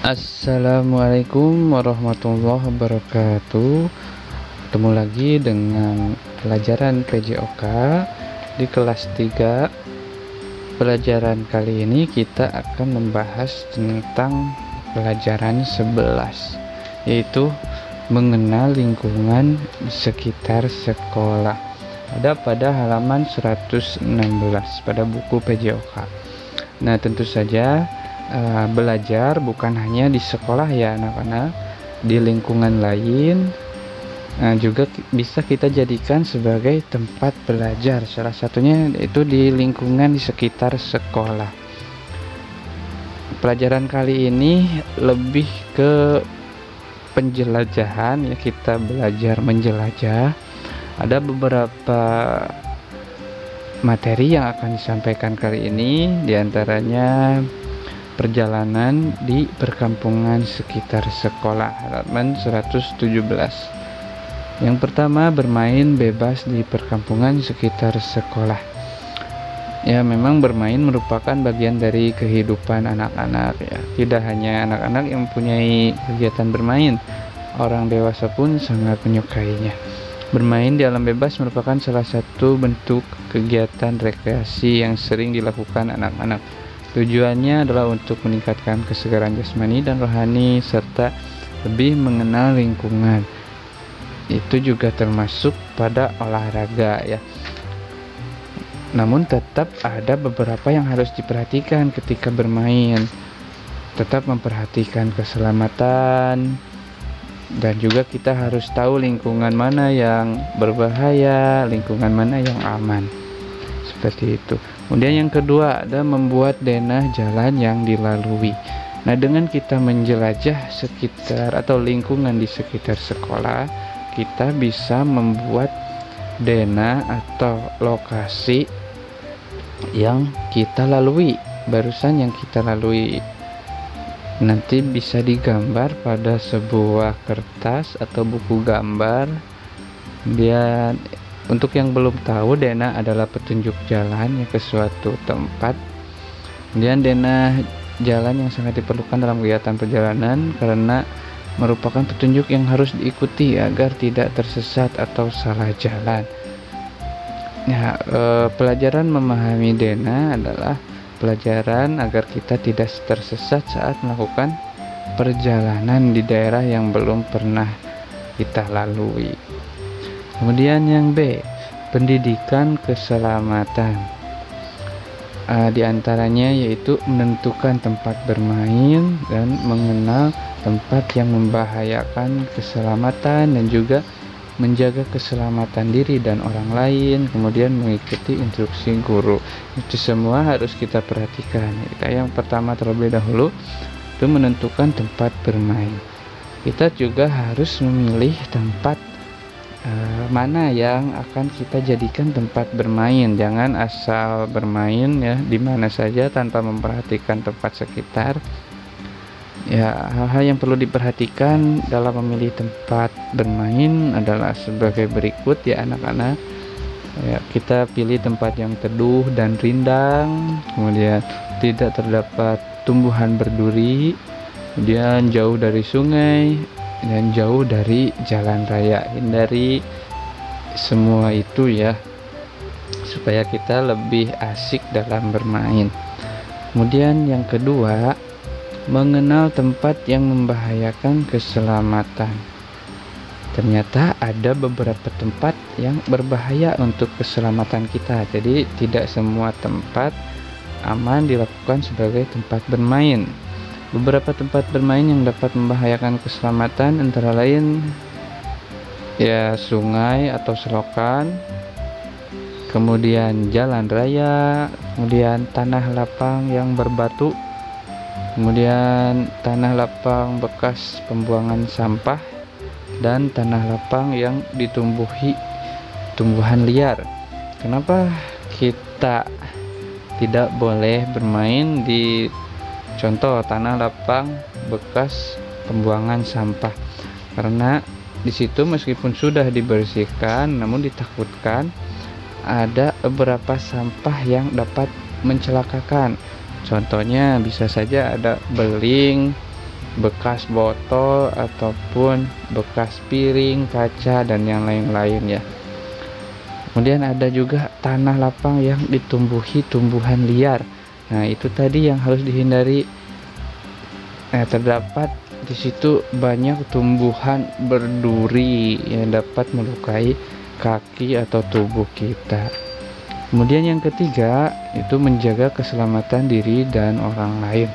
Assalamualaikum warahmatullahi wabarakatuh. Ketemu lagi dengan pelajaran PJOK di kelas 3. Pelajaran kali ini kita akan membahas tentang pelajaran 11, yaitu mengenal lingkungan sekitar sekolah. Ada pada halaman 116 pada buku PJOK. Nah, tentu saja belajar bukan hanya di sekolah ya anak-anak, di lingkungan lain juga bisa kita jadikan sebagai tempat belajar. Salah satunya itu di lingkungan di sekitar sekolah. Pelajaran kali ini lebih ke penjelajahan ya, kita belajar menjelajah. Ada beberapa materi yang akan disampaikan kali ini, diantaranya perjalanan di perkampungan sekitar sekolah, halaman 117. Yang pertama, bermain bebas di perkampungan sekitar sekolah. Ya, memang bermain merupakan bagian dari kehidupan anak-anak ya. Tidak hanya anak-anak yang mempunyai kegiatan bermain, orang dewasa pun sangat menyukainya. Bermain di alam bebas merupakan salah satu bentuk kegiatan rekreasi yang sering dilakukan anak-anak. Tujuannya adalah untuk meningkatkan kesegaran jasmani dan rohani serta lebih mengenal lingkungan. Itu juga termasuk pada olahraga ya. Namun tetap ada beberapa yang harus diperhatikan ketika bermain. Tetap memperhatikan keselamatan, dan juga kita harus tahu lingkungan mana yang berbahaya, lingkungan mana yang aman. Seperti itu. Kemudian yang kedua ada membuat denah jalan yang dilalui. Nah, dengan kita menjelajah sekitar atau lingkungan di sekitar sekolah, kita bisa membuat denah atau lokasi yang kita lalui, barusan yang kita lalui. Nanti bisa digambar pada sebuah kertas atau buku gambar. Kemudian untuk yang belum tahu, denah adalah petunjuk jalan ke suatu tempat. Kemudian denah jalan yang sangat diperlukan dalam kegiatan perjalanan karena merupakan petunjuk yang harus diikuti agar tidak tersesat atau salah jalan. Nah, pelajaran memahami denah adalah pelajaran agar kita tidak tersesat saat melakukan perjalanan di daerah yang belum pernah kita lalui. Kemudian yang B, pendidikan keselamatan. Di antaranya yaitu menentukan tempat bermain dan mengenal tempat yang membahayakan keselamatan dan juga menjaga keselamatan diri dan orang lain, kemudian mengikuti instruksi guru. Itu semua harus kita perhatikan. Yang pertama terlebih dahulu itu menentukan tempat bermain. Kita juga harus memilih tempat mana yang akan kita jadikan tempat bermain. Jangan asal bermain ya di mana saja tanpa memperhatikan tempat sekitar. Ya, hal-hal yang perlu diperhatikan dalam memilih tempat bermain adalah sebagai berikut ya anak-anak. Ya, kita pilih tempat yang teduh dan rindang, kemudian tidak terdapat tumbuhan berduri, kemudian jauh dari sungai dan jauh dari jalan raya. Hindari semua itu ya, supaya kita lebih asik dalam bermain. Kemudian yang kedua, mengenal tempat yang membahayakan keselamatan. Ternyata ada beberapa tempat yang berbahaya untuk keselamatan kita. Jadi tidak semua tempat aman dilakukan sebagai tempat bermain. Beberapa tempat bermain yang dapat membahayakan keselamatan antara lain ya sungai atau selokan, kemudian jalan raya, kemudian tanah lapang yang berbatu, kemudian tanah lapang bekas pembuangan sampah, dan tanah lapang yang ditumbuhi tumbuhan liar. Kenapa kita tidak boleh bermain di contoh tanah lapang bekas pembuangan sampah? Karena di situ meskipun sudah dibersihkan, namun ditakutkan ada beberapa sampah yang dapat mencelakakan. Contohnya bisa saja ada beling, bekas botol ataupun bekas piring, kaca, dan yang lain-lain ya. Kemudian ada juga tanah lapang yang ditumbuhi tumbuhan liar. Nah, itu tadi yang harus dihindari. Terdapat di situ banyak tumbuhan berduri yang dapat melukai kaki atau tubuh kita. Kemudian yang ketiga itu menjaga keselamatan diri dan orang lain.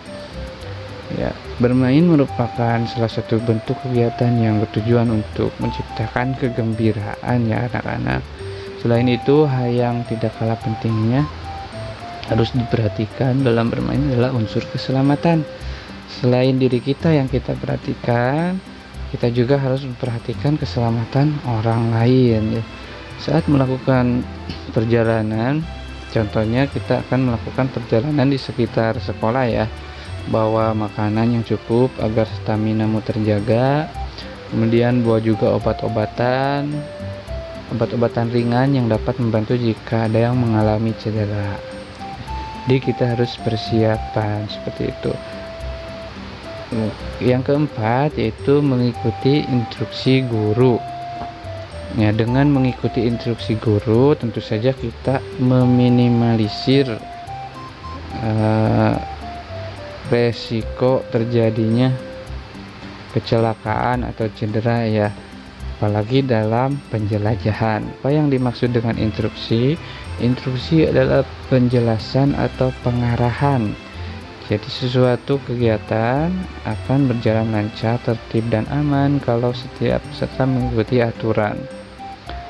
Ya, bermain merupakan salah satu bentuk kegiatan yang bertujuan untuk menciptakan kegembiraan ya anak-anak. Selain itu, hal yang tidak kalah pentingnya harus diperhatikan dalam bermain adalah unsur keselamatan. Selain diri kita yang kita perhatikan, kita juga harus memperhatikan keselamatan orang lain ya. Saat melakukan perjalanan, contohnya kita akan melakukan perjalanan di sekitar sekolah ya. Bawa makanan yang cukup agar staminamu terjaga. Kemudian bawa juga obat-obatan ringan yang dapat membantu jika ada yang mengalami cedera. Jadi kita harus persiapan seperti itu. Yang keempat yaitu mengikuti instruksi guru. Ya, dengan mengikuti instruksi guru tentu saja kita meminimalisir resiko terjadinya kecelakaan atau cedera ya, apalagi dalam penjelajahan. Apa yang dimaksud dengan instruksi? Instruksi adalah penjelasan atau pengarahan. Jadi sesuatu kegiatan akan berjalan lancar, tertib dan aman kalau setiap peserta mengikuti aturan.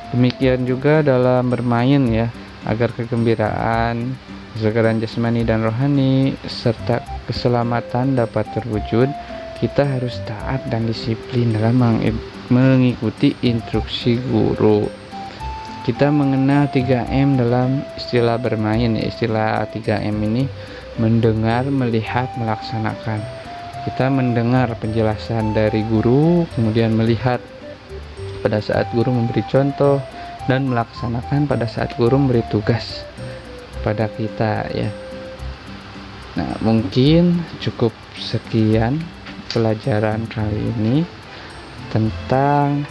Demikian juga dalam bermain ya, agar kegembiraan, kesegaran jasmani dan rohani serta keselamatan dapat terwujud, kita harus taat dan disiplin dalam mengikuti instruksi guru. Kita mengenal 3M dalam istilah bermain ya. Istilah 3M ini mendengar, melihat, melaksanakan. Kita mendengar penjelasan dari guru, kemudian melihat pada saat guru memberi contoh, dan melaksanakan pada saat guru memberi tugas pada kita ya. Nah, mungkin cukup sekian pelajaran kali ini tentang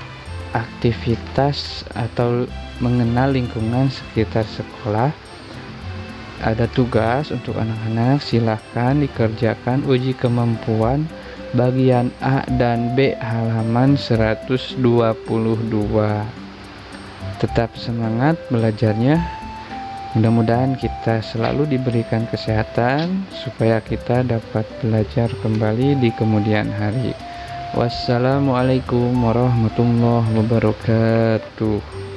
aktivitas atau mengenal lingkungan sekitar sekolah. Ada tugas untuk anak-anak, silahkan dikerjakan uji kemampuan bagian A dan B halaman 122. Tetap semangat belajarnya. Mudah-mudahan kita selalu diberikan kesehatan supaya kita dapat belajar kembali di kemudian hari. Wassalamualaikum warahmatullahi wabarakatuh.